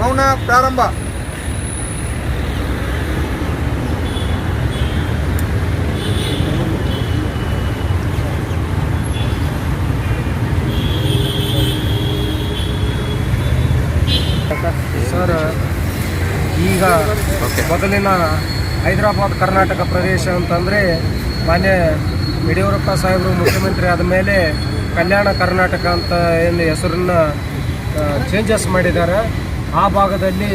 ಮೌನ ಪ್ರಾರಂಭ. ಸರ್, ಈಗ ಮೊದಲಿನ ಹೈದರಾಬಾದ್ ಕರ್ನಾಟಕ ಪ್ರದೇಶ ಅಂತಂದರೆ ಮಾನ್ಯ ಯಡಿಯೂರಪ್ಪ ಸಾಹೇಬರು ಮುಖ್ಯಮಂತ್ರಿ ಆದ ಮೇಲೆ ಕಲ್ಯಾಣ ಕರ್ನಾಟಕ ಅಂತ ಏನು ಹೆಸರನ್ನು ಚೇಂಜಸ್ ಮಾಡಿದ್ದಾರೆ. ಆ ಭಾಗದಲ್ಲಿ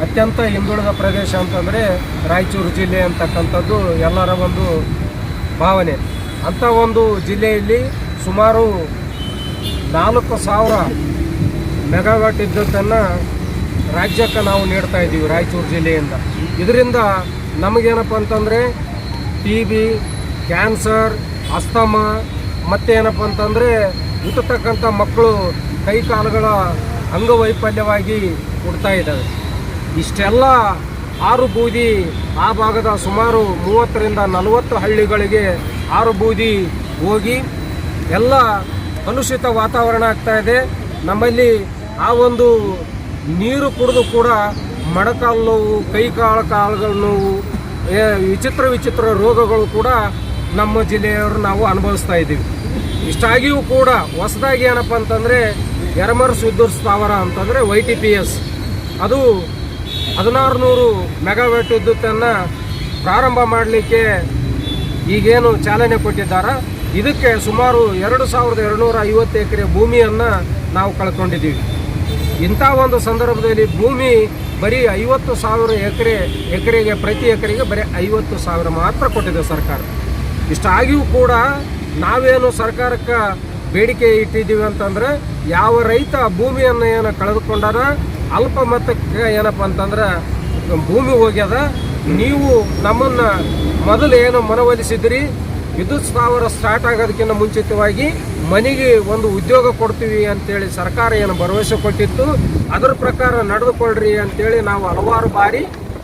ಅತ್ಯಂತ ಹಿಂದುಳಿದ ಪ್ರದೇಶ ಅಂತಂದರೆ ರಾಯಚೂರು ಜಿಲ್ಲೆ ಅಂತಕ್ಕಂಥದ್ದು ಎಲ್ಲರ ಒಂದು ಭಾವನೆ. ಅಂಥ ಒಂದು ಜಿಲ್ಲೆಯಲ್ಲಿ ಸುಮಾರು 4,000 ಮೆಗಾವಾಟ್ ವಿದ್ಯುತ್ತನ್ನು ರಾಜ್ಯಕ್ಕೆ ನಾವು ನೀಡ್ತಾ ಇದ್ದೀವಿ ರಾಯಚೂರು ಜಿಲ್ಲೆಯಿಂದ. ಇದರಿಂದ ನಮಗೇನಪ್ಪ ಅಂತಂದರೆ TB, ಕ್ಯಾನ್ಸರ್, ಅಸ್ತಮ ಮತ್ತೇನಪ್ಪ ಅಂತಂದರೆ ಹುಟ್ಟತಕ್ಕಂಥ ಮಕ್ಕಳು ಕೈ ಕಾಲುಗಳ ಅಂಗವೈಫಲ್ಯವಾಗಿ ಹುಡ್ತಾ ಇದ್ದಾವೆ. ಇಷ್ಟೆಲ್ಲ ಆರು ಬೂದಿ ಆ ಭಾಗದ ಸುಮಾರು 30ರಿಂದ 40 ಹಳ್ಳಿಗಳಿಗೆ ಆರು ಬೂದಿ ಹೋಗಿ ಎಲ್ಲ ಕಲುಷಿತ ವಾತಾವರಣ ಆಗ್ತಾಯಿದೆ. ನಮ್ಮಲ್ಲಿ ಆ ಒಂದು ನೀರು ಕುಡಿದು ಕೂಡ ಮೊಣಕಾಲು ನೋವು, ಕಾಲುಗಳ ನೋವು, ವಿಚಿತ್ರ ರೋಗಗಳು ಕೂಡ ನಮ್ಮ ಜಿಲ್ಲೆಯವರು ನಾವು ಅನುಭವಿಸ್ತಾ ಇದ್ದೀವಿ. ಇಷ್ಟಾಗಿಯೂ ಕೂಡ ಹೊಸದಾಗಿ ಏನಪ್ಪ ಅಂತಂದರೆ ಯರಮರಸ್ ವಿದ್ಯುತ್ ಸ್ಥಾವರ ಅಂತಂದರೆ YTPS ಅದು 1600 ಮೆಗಾವ್ಯಾಟ್ ವಿದ್ಯುತ್ತನ್ನು ಪ್ರಾರಂಭ ಮಾಡಲಿಕ್ಕೆ ಈಗೇನು ಚಾಲನೆ ಕೊಟ್ಟಿದ್ದಾರೆ. ಇದಕ್ಕೆ ಸುಮಾರು 2250 ಎಕರೆ ಭೂಮಿಯನ್ನು ನಾವು ಕಳ್ಕೊಂಡಿದ್ದೀವಿ. ಇಂಥ ಒಂದು ಸಂದರ್ಭದಲ್ಲಿ ಭೂಮಿ ಬರೀ 50,000 ಎಕರೆಗೆ ಪ್ರತಿ ಎಕರೆಗೆ ಬರೀ 50,000 ಮಾತ್ರ ಕೊಟ್ಟಿದೆ ಸರ್ಕಾರ. ಇಷ್ಟಾಗಿಯೂ ಕೂಡ ನಾವೇನು ಸರ್ಕಾರಕ್ಕೆ ಬೇಡಿಕೆ ಇಟ್ಟಿದ್ದೀವಿ ಅಂತಂದರೆ ಯಾವ ರೈತ ಭೂಮಿಯನ್ನು ಏನು ಕಳೆದುಕೊಂಡಾರ ಅಲ್ಪ ಮೊತ್ತಕ್ಕೆ ಏನಪ್ಪ ಅಂತಂದ್ರೆ ಭೂಮಿ ಹೋಗ್ಯದ, ನೀವು ನಮ್ಮನ್ನು ಮೊದಲು ಏನು ಮನವೊಲಿಸಿದ್ರಿ ವಿದ್ಯುತ್ ಸ್ಥಾವರ ಸ್ಟಾರ್ಟ್ ಆಗೋದಕ್ಕಿಂತ ಮುಂಚಿತವಾಗಿ ಮನೆಗೆ ಒಂದು ಉದ್ಯೋಗ ಕೊಡ್ತೀವಿ ಅಂತೇಳಿ ಸರ್ಕಾರ ಏನು ಭರವಸೆ ಕೊಟ್ಟಿತ್ತು ಅದರ ಪ್ರಕಾರ ನಡೆದುಕೊಳ್ಳ್ರಿ ಅಂತೇಳಿ ನಾವು ಹಲವಾರು ಬಾರಿ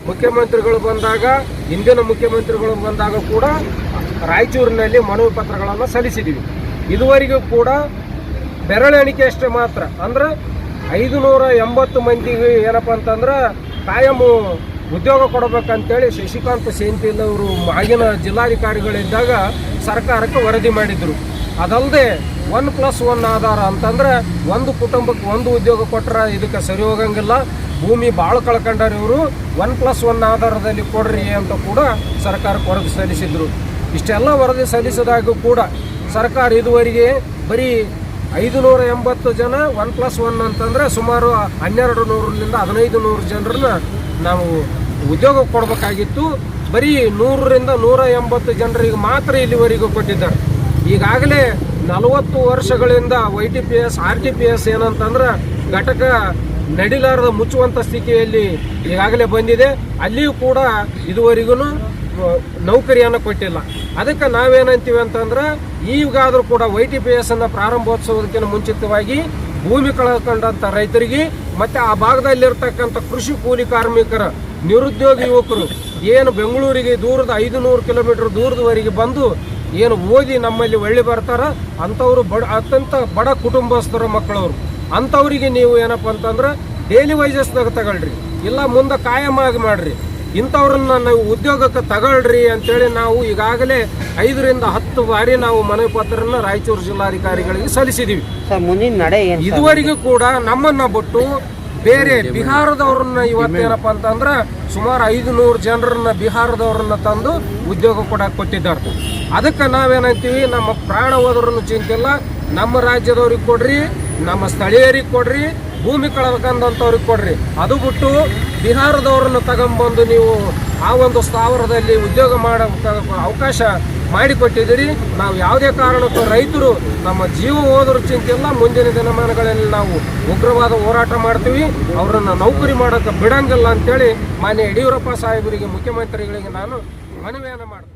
ಮುಖ್ಯಮಂತ್ರಿಗಳು ಬಂದಾಗ, ಹಿಂದಿನ ಮುಖ್ಯಮಂತ್ರಿಗಳು ಬಂದಾಗ ಕೂಡ ರಾಯಚೂರಿನಲ್ಲಿ ಮನವಿ ಪತ್ರಗಳನ್ನು ಸಲ್ಲಿಸಿದ್ದೀವಿ. ಇದುವರೆಗೂ ಕೂಡ ಬೆರಳೆಣಿಕೆ ಅಷ್ಟೇ ಮಾತ್ರ, ಅಂದ್ರೆ 580 ಮಂದಿಗೆ ಏನಪ್ಪ ಅಂತಂದ್ರೆ ಕಾಯಂ ಉದ್ಯೋಗ ಕೊಡಬೇಕಂತೇಳಿ ಶಶಿಕಾಂತ್ ಸೆಂಥಿಲ್ ಅವರು ಆಗಿನ ಜಿಲ್ಲಾಧಿಕಾರಿಗಳಿದ್ದಾಗ ಸರ್ಕಾರಕ್ಕೆ ವರದಿ ಮಾಡಿದರು. ಅದಲ್ಲದೆ 1+1 ಆಧಾರ ಅಂತಂದ್ರೆ ಒಂದು ಕುಟುಂಬಕ್ಕೆ ಒಂದು ಉದ್ಯೋಗ ಕೊಟ್ಟರೆ ಇದಕ್ಕೆ ಸರಿ ಹೋಗಂಗಿಲ್ಲ, ಭೂಮಿ ಭಾಳ ಕಳ್ಕೊಂಡಾರೆ ಇವರು, 1+1 ಆಧಾರದಲ್ಲಿ ಕೊಡ್ರಿ ಅಂತ ಕೂಡ ಸರ್ಕಾರಕ್ಕೆ ವರದಿ ಸಲ್ಲಿಸಿದರು. ಇಷ್ಟೆಲ್ಲ ವರದಿ ಸಲ್ಲಿಸಿದಾಗೂ ಕೂಡ ಸರ್ಕಾರ ಇದುವರೆಗೆ ಬರೀ 580 ಜನ 1+1 ಅಂತಂದರೆ ಸುಮಾರು 1200ರಿಂದ 1500 ಜನರನ್ನ ನಾವು ಉದ್ಯೋಗ ಕೊಡಬೇಕಾಗಿತ್ತು. ಬರೀ 100ರಿಂದ 180 ಜನರಿಗೆ ಮಾತ್ರ ಇಲ್ಲಿವರೆಗೂ ಕೊಟ್ಟಿದ್ದಾರೆ. ಈಗಾಗಲೇ 40 ವರ್ಷಗಳಿಂದ YTPS RTPS ಏನಂತಂದ್ರೆ ಘಟಕ ನಡಿಲಾರದ ಮುಚ್ಚುವಂಥ ಸ್ಥಿತಿಯಲ್ಲಿ ಈಗಾಗಲೇ ಬಂದಿದೆ. ಅಲ್ಲಿಯೂ ಕೂಡ ಇದುವರೆಗೂ ನೌಕರಿಯನ್ನು ಕೊಟ್ಟಿಲ್ಲ. ಅದಕ್ಕೆ ನಾವೇನಂತೀವಿ ಅಂತಂದ್ರೆ ಈಗಾದರೂ ಕೂಡ YTPS ಪ್ರಾರಂಭೋತ್ಸವಕ್ಕಿಂತ ಮುಂಚಿತವಾಗಿ ಭೂಮಿ ಕಳ್ಕೊಂಡಂಥ ರೈತರಿಗೆ ಮತ್ತು ಆ ಭಾಗದಲ್ಲಿರ್ತಕ್ಕಂಥ ಕೃಷಿ ಕೂಲಿ ಕಾರ್ಮಿಕರ ನಿರುದ್ಯೋಗಿ ಯುವಕರು ಏನು ಬೆಂಗಳೂರಿಗೆ ದೂರದ 500 ಕಿಲೋಮೀಟರ್ ದೂರದವರೆಗೆ ಬಂದು ಏನು ಓದಿ ನಮ್ಮಲ್ಲಿ ಒಳ್ಳೆ ಬರ್ತಾರ ಅಂಥವ್ರು ಅತ್ಯಂತ ಬಡ ಕುಟುಂಬಸ್ಥರ ಮಕ್ಕಳವರು, ಅಂಥವ್ರಿಗೆ ನೀವು ಏನಪ್ಪ ಅಂತಂದ್ರೆ ಡೈಲಿ ವೈಸಸ್ನಾಗ ತಗೊಳ್ರಿ, ಇಲ್ಲ ಮುಂದೆ ಕಾಯಮಾಗಿ ಮಾಡಿರಿ, ಇಂಥವ್ರನ್ನ ನಾವು ಉದ್ಯೋಗಕ್ಕೆ ತಗೊಳ್ರಿ ಅಂತೇಳಿ ನಾವು ಈಗಾಗಲೇ 5ರಿಂದ 10 ಬಾರಿ ನಾವು ಮನವಿ ಪತ್ರನ ರಾಯಚೂರು ಜಿಲ್ಲಾಧಿಕಾರಿಗಳಿಗೆ ಸಲ್ಲಿಸಿದ್ದೀವಿ. ಇದುವರೆಗೂ ಕೂಡ ನಮ್ಮನ್ನ ಬಿಟ್ಟು ಬೇರೆ ಬಿಹಾರದವ್ರನ್ನ ಇವತ್ತೇನಪ್ಪ ಅಂತಂದ್ರೆ ಸುಮಾರು 500 ಜನರನ್ನ ಬಿಹಾರದವ್ರನ್ನ ತಂದು ಉದ್ಯೋಗ ಕೊಟ್ಟಿದ್ದಾರೆ. ಅದಕ್ಕೆ ನಾವೇನಂತೀವಿ, ನಮ್ಮ ಪ್ರಾಣ ಹೋದ್ರೂ ಚಿಂತಿಲ್ಲ, ನಮ್ಮ ರಾಜ್ಯದವ್ರಿಗೆ ಕೊಡ್ರಿ, ನಮ್ಮ ಸ್ಥಳೀಯರಿಗೆ ಕೊಡ್ರಿ, ಭೂಮಿ ಕಳ್ಕೊಂಡಂಥವ್ರಿಗೆ ಕೊಡ್ರಿ. ಅದು ಬಿಟ್ಟು ಬಿಹಾರದವ್ರನ್ನ ತಗೊಂಬಂದು ನೀವು ಆ ಒಂದು ಸ್ಥಾವರದಲ್ಲಿ ಉದ್ಯೋಗ ಮಾಡೋ ಅವಕಾಶ ಮಾಡಿಕೊಟ್ಟಿದ್ದೀರಿ. ನಾವು ಯಾವುದೇ ಕಾರಣಕ್ಕೂ ರೈತರು ನಮ್ಮ ಜೀವ ಹೋದ್ರೂ ಚಿಂತಿಲ್ಲ, ಮುಂದಿನ ದಿನಮಾನಗಳಲ್ಲಿ ನಾವು ಉಗ್ರವಾದ ಹೋರಾಟ ಮಾಡ್ತೀವಿ, ಅವರನ್ನು ನೌಕರಿ ಮಾಡೋಕ್ಕೆ ಬಿಡಂಗಿಲ್ಲ ಅಂತೇಳಿ ಮಾನ್ಯ ಯಡಿಯೂರಪ್ಪ ಸಾಹೇಬರಿಗೆ ಮುಖ್ಯಮಂತ್ರಿಗಳಿಗೆ ನಾನು ಮನವಿಯನ್ನು ಮಾಡ್ತೀನಿ.